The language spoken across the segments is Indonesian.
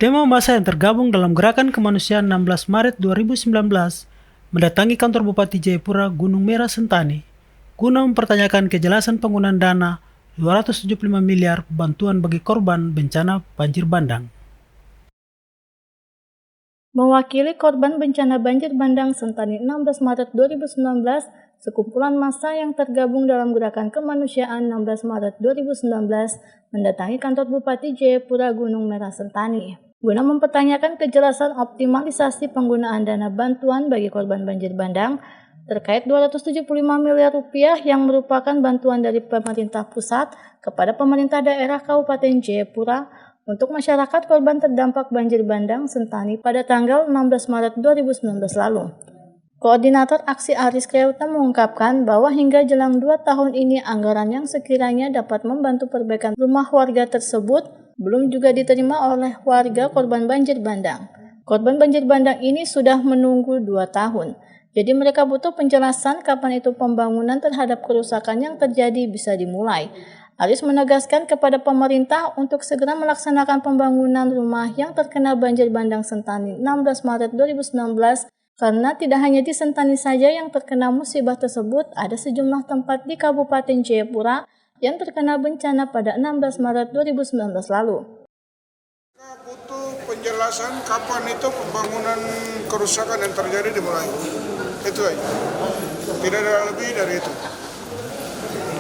Demo massa yang tergabung dalam Gerakan Kemanusiaan 16 Maret 2019 mendatangi kantor Bupati Jayapura Gunung Merah Sentani guna mempertanyakan kejelasan penggunaan dana 275 miliar bantuan bagi korban bencana banjir bandang. Mewakili korban bencana banjir bandang Sentani 16 Maret 2019, sekumpulan massa yang tergabung dalam Gerakan Kemanusiaan 16 Maret 2019 mendatangi kantor Bupati Jayapura Gunung Merah Sentani guna mempertanyakan kejelasan optimalisasi penggunaan dana bantuan bagi korban banjir bandang terkait 275 miliar rupiah yang merupakan bantuan dari pemerintah pusat kepada pemerintah daerah Kabupaten Jayapura untuk masyarakat korban terdampak banjir bandang Sentani pada tanggal 16 Maret 2019 lalu. Koordinator Aksi Aris Kreuta mengungkapkan bahwa hingga jelang 2 tahun ini anggaran yang sekiranya dapat membantu perbaikan rumah warga tersebut belum juga diterima oleh warga korban banjir bandang. Korban banjir bandang ini sudah menunggu 2 tahun. Jadi mereka butuh penjelasan kapan itu pembangunan terhadap kerusakan yang terjadi bisa dimulai. Aris menegaskan kepada pemerintah untuk segera melaksanakan pembangunan rumah yang terkena banjir bandang Sentani 16 Maret 2019 karena tidak hanya di Sentani saja yang terkena musibah tersebut, ada sejumlah tempat di Kabupaten Jayapura yang terkena bencana pada 16 Maret 2019 lalu. Butuh penjelasan kapan itu pembangunan kerusakan yang terjadi dimulai. Itu aja. Tidak ada lebih dari itu.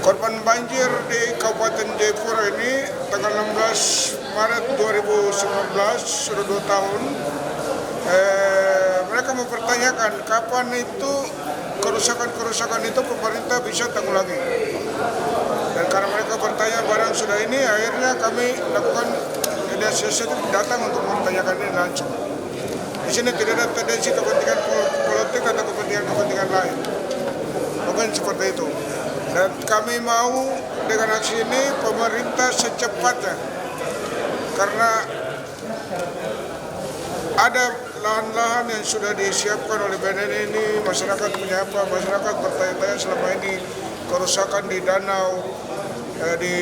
Korban banjir di Kabupaten Jayapura ini tanggal 16 Maret 2019 sudah 2 tahun. Mereka mempertanyakan kapan itu kerusakan itu pemerintah bisa tanggulangi. Dan karena mereka bertanya barang sudah ini, akhirnya kami lakukan mediasi datang untuk mempertanyakan ini langsung. Di sini tidak ada tendensi kepentingan politik atau kepentingan lain. Bukan seperti itu. Dan kami mau dengan aksi ini pemerintah secepatnya, karena ada lahan-lahan yang sudah disiapkan oleh BNN ini, masyarakat menyapa, masyarakat bertanya-tanya selama ini kerusakan di danau, di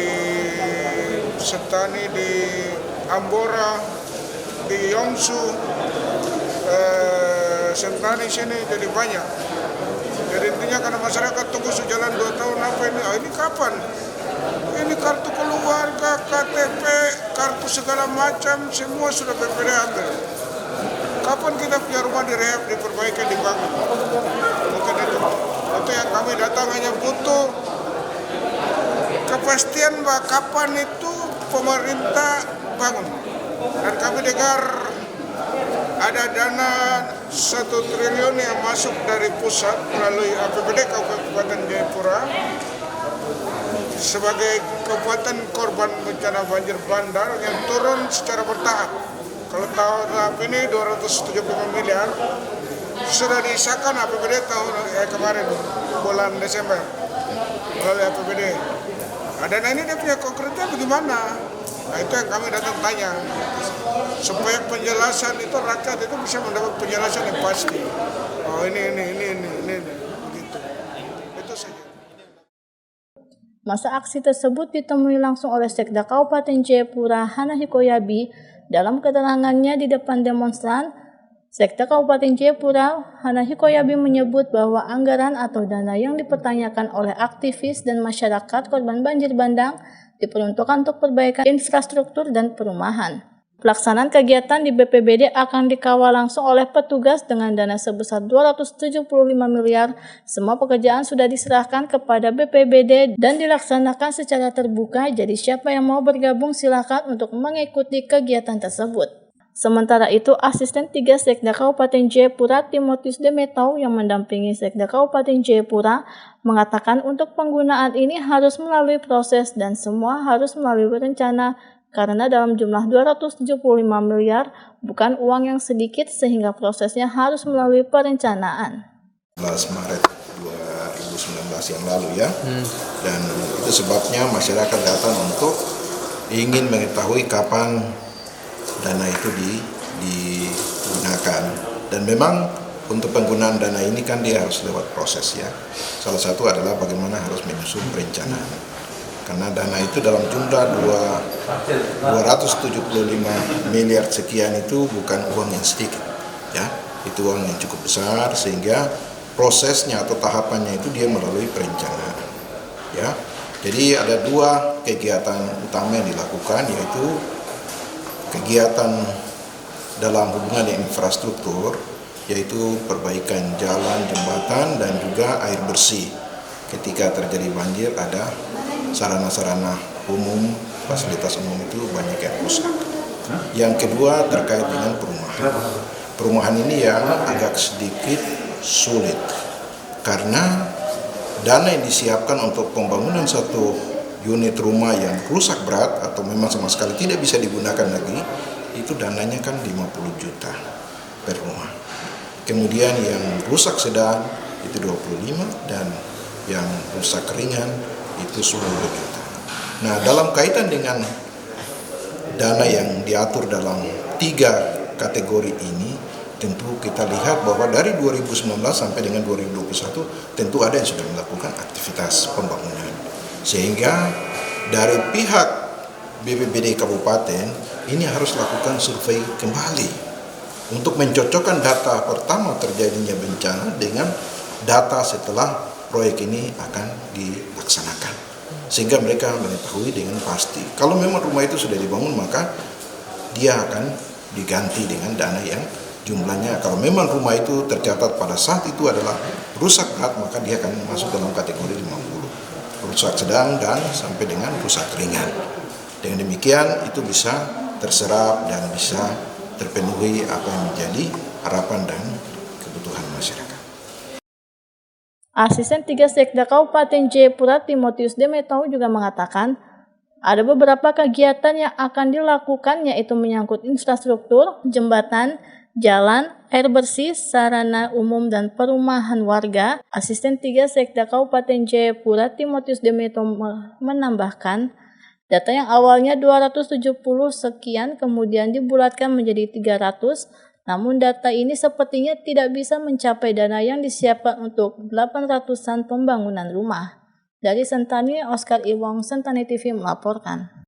Sentani, di Ambora, di Yongsu, Sentani sini jadi banyak. Jadi intinya karena masyarakat tunggu sejalan 2 tahun apa ini? Ini kapan? Ini kartu keluarga, KTP, kartu segala macam semua sudah BPD ambil. Kapan kita punya rumah direhab, diperbaiki, dibangun? Mungkin itu. Itu yang kami datang hanya butuh kepastian bahwa kapan itu pemerintah bangun. Dan kami dengar ada dana 1 triliun yang masuk dari pusat melalui APBD Kabupaten Jayapura sebagai kabupaten korban bencana banjir bandang yang turun secara bertahap. Kalau tahap ini 275 miliar sudah disahkan APBD tahun kemarin bulan Desember melalui APBD. Dana ini dia punya konkretnya bagaimana? Nah itu yang kami datang tanya, supaya penjelasan itu rakyat itu bisa mendapat penjelasan yang pasti. Oh ini begitu. Itu saja. Masa aksi tersebut ditemui langsung oleh Sekda Kabupaten Jayapura Hanahi Koyabi. Dalam keterangannya di depan demonstran, Sekda Kabupaten Jayapura Hanahi Koyabi menyebut bahwa anggaran atau dana yang dipertanyakan oleh aktivis dan masyarakat korban banjir bandang diperuntukkan untuk perbaikan infrastruktur dan perumahan. Pelaksanaan kegiatan di BPBD akan dikawal langsung oleh petugas dengan dana sebesar 275 miliar. Semua pekerjaan sudah diserahkan kepada BPBD dan dilaksanakan secara terbuka, jadi siapa yang mau bergabung silakan untuk mengikuti kegiatan tersebut. Sementara itu, Asisten 3 Sekda Kabupaten Jayapura Timotius Demetau yang mendampingi Sekda Kabupaten Jayapura mengatakan untuk penggunaan ini harus melalui proses dan semua harus melalui rencana karena dalam jumlah 275 miliar bukan uang yang sedikit sehingga prosesnya harus melalui perencanaan. 16 Maret 2019 yang lalu ya, dan itu sebabnya masyarakat datang untuk ingin mengetahui kapan dana itu digunakan. Dan memang untuk penggunaan dana ini kan dia harus lewat proses ya. Salah satu adalah bagaimana harus menyusun perencanaan. karena dana itu dalam jumlah 275 miliar sekian itu bukan uang yang sedikit, ya, itu uang yang cukup besar, sehingga prosesnya atau tahapannya itu dia melalui perencanaan, ya. Jadi ada dua kegiatan utama yang dilakukan, yaitu kegiatan dalam hubungan dengan infrastruktur, yaitu perbaikan jalan, jembatan, dan juga air bersih. Ketika terjadi banjir ada sarana-sarana umum, fasilitas umum itu banyak yang rusak. Yang kedua terkait dengan perumahan. Perumahan ini yang agak sedikit sulit karena dana yang disiapkan untuk pembangunan satu unit rumah yang rusak berat atau memang sama sekali tidak bisa digunakan lagi, itu dananya kan 50 juta per rumah. Kemudian yang rusak sedang itu 25 dan yang rusak ringan itu 10 juta. Nah, dalam kaitan dengan dana yang diatur dalam 3 kategori ini, tentu kita lihat bahwa dari 2019 sampai dengan 2021 tentu ada yang sudah melakukan aktivitas pembangunan. Sehingga dari pihak BPBD Kabupaten ini harus lakukan survei kembali untuk mencocokkan data pertama terjadinya bencana dengan data setelah proyek ini akan dilaksanakan, sehingga mereka mengetahui dengan pasti kalau memang rumah itu sudah dibangun maka dia akan diganti dengan dana yang jumlahnya, kalau memang rumah itu tercatat pada saat itu adalah rusak berat maka dia akan masuk dalam kategori 50, rusak sedang dan sampai dengan rusak ringan. Dengan demikian itu bisa terserap dan bisa terpenuhi apa yang menjadi harapan dan kebutuhan masyarakat. Asisten 3 Sekda Kabupaten Jayapura Timotius Demetau juga mengatakan ada beberapa kegiatan yang akan dilakukan, yaitu menyangkut infrastruktur, jembatan, jalan, air bersih, sarana umum, dan perumahan warga. Asisten 3 Sekda Kabupaten Jayapura Timotius Demetau menambahkan, data yang awalnya 270 sekian kemudian dibulatkan menjadi 300, namun data ini sepertinya tidak bisa mencapai dana yang disiapkan untuk 800-an pembangunan rumah. Dari Sentani, Oscar Iwong, Sentani TV melaporkan.